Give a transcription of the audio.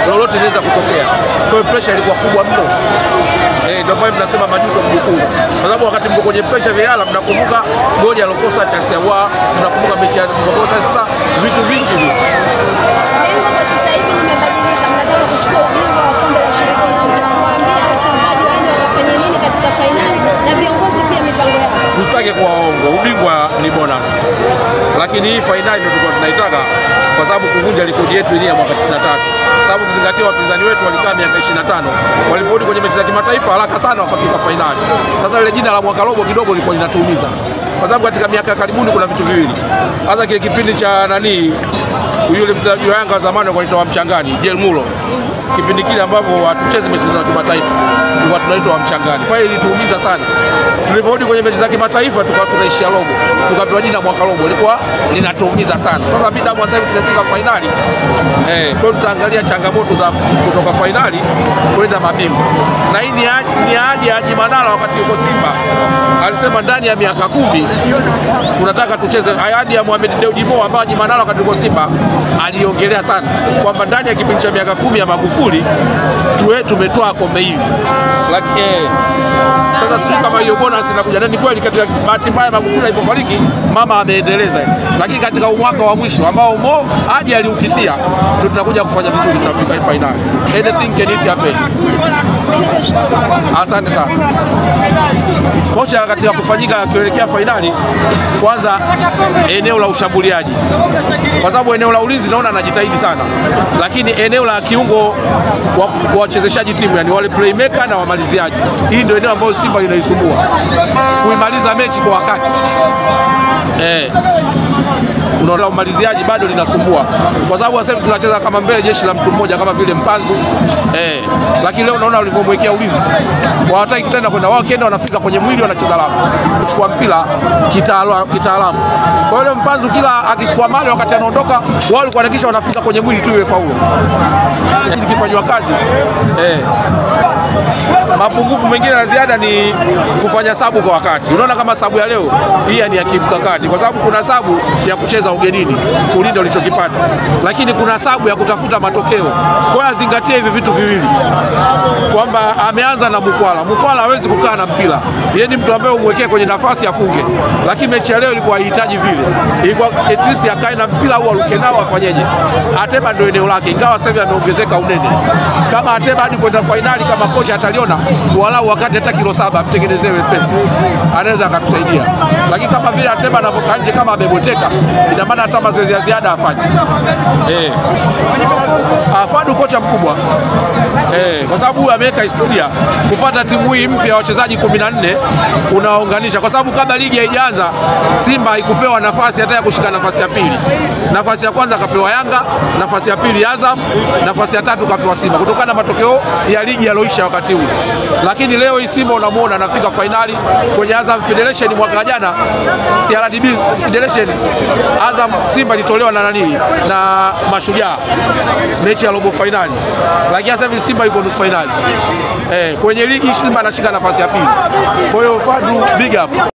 lolote linaweza kutokea. Kwa hiyo pressure ilikuwa kubwa mno. Ndio maana tunasema majuto mjukuu. Kwa sababu wakati mko kwenye pressure Vilala, mnakumbuka goli alokosa Chelsea wa, mnakumbuka mechi ya mkokosa. Sasa vitu vingi hivi. Lengo kwa sasa hivi limebadilika, mnataka kuchukua ubingwa wa kombe la shirikisho. Cha kuambia wachezaji waende wakafanye nini katika fainali na viongozi pia mipango yao. Tusitake kuwa waongo, ubingwa ni bonus. Lakini hii fainali ndio tulikuwa tunaitaka kwa sababu kuvunja rekodi yetu yenyewe ya mwaka 93. Sababu kuzingatia wapinzani wetu walikaa miaka 25. Waliporudi kwenye mechi za kimataifa haraka sana wakafika fainali. Sasa ile jina la mwaka robo kidogo lilikuwa linatuumiza. Kwa sababu katika miaka ya karibuni kuna vitu viwili. Hata kile kipindi cha yule mchezaji wa Yanga wa zamani anaitwa Mchangani, Jel Mulo. Kipindi kile ambapo hatuchezi mechi za kimataifa tulikuwa tunaitwa Mchangani. Kwa hiyo ilituumiza sana. Tuliporudi kwenye mechi za kimataifa tukawa tunaishia robo. Tukapewa jina mwaka robo, ilikuwa linatuumiza sana. Sasa bila sasa hivi tunafika fainali. Kwa hiyo tutaangalia changamoto za kutoka fainali kwenda mabingwa. Na hii ni ahadi ya Haji Manara wakati yuko Simba. Alisema ndani ya miaka 10 tunataka tucheze. Ahadi ya Mohamed Dewji Mo ambaye Haji Manara wakati yuko Simba aliongelea sana kwamba ndani ya kipindi cha miaka 10 ya Magufuli tumetoa kombe hili. Sasa sisi kama hiyo bonus inakuja, na ni kweli katika bahati mbaya Magufuli alipofariki mama ameendeleza, lakini katika mwaka wa mwisho ambao Mo Haji aliukisia ndio tunakuja kufanya vizuri, tunafika finali. Anything can happen. Asante sana. Kocha katika kufanyika kuelekea fainali, kwanza eneo la ushambuliaji, kwa sababu eneo la ulinzi naona anajitahidi sana, lakini eneo la kiungo wa wachezeshaji timu, yani wale playmaker na wamaliziaji, hii ndio eneo ambalo Simba linaisumbua kuimaliza mechi kwa wakati. Unaona umaliziaji bado linasumbua, kwa sababu sasa hivi tunacheza kama mbele jeshi la mtu mmoja kama vile Mpanzu. Lakini leo unaona walivyomwekea ulinzi, hawataki tena kwenda, wao kenda wanafika kwenye mwili wanacheza lafu kuchukua mpira kitaalamu. Kwa hiyo Mpanzu kila akichukua mali wakati anaondoka, wao walikuwa wanakisha wanafika kwenye mwili tu iwe faulo. Lakini kifanywa kazi mapungufu mengine ya ziada ni kufanya sabu kwa wakati. Unaona kama sabu ya leo hii ni ya kimkakati, kwa sababu kuna sabu ya kucheza ugenini kulinda ulichokipata, lakini kuna sabu ya kutafuta matokeo. Kwa hiyo azingatie hivi vitu viwili, kwamba ameanza na Mukwala hawezi kukaa na mpira, yeye ni mtu ambaye umwekee kwenye nafasi afunge, lakini mechi ya leo ilikuwa haihitaji vile, ilikuwa at least akae na mpira au aruke nao afanyeje. Ateba ndio eneo lake, ingawa sasa hivi ameongezeka unene. Kama Ateba hadi kwenda finali, kama kocha ataliona walau wakati hata kilo 7 amtengenezewe pesi, anaweza akatusaidia. Lakini kama vile Ateba anapokaa nje kama ameboteka, ina maana hata mazoezi ya ziada afanye. Afadu kocha mkubwa. Kwa sababu ameweka historia kupata timu hii mpya ya wachezaji 14 unaunganisha, kwa sababu kabla ligi haijaanza Simba haikupewa nafasi hata ya kushika nafasi ya pili. Nafasi ya kwanza akapewa Yanga, nafasi ya pili Azam, nafasi ya tatu kapewa Simba kutokana na matokeo ya ligi yaloisha wakati ule. Lakini leo hii Simba unamuona anafika finali kwenye Azam Federation mwaka jana, CRDB Federation. Azam Simba ilitolewa na na Mashujaa mechi ya robo finali, lakini sasa hivi Simba yuko nusu finali. Kwenye ligi Simba anashika nafasi ya pili. Kwa hiyo Fadu big up.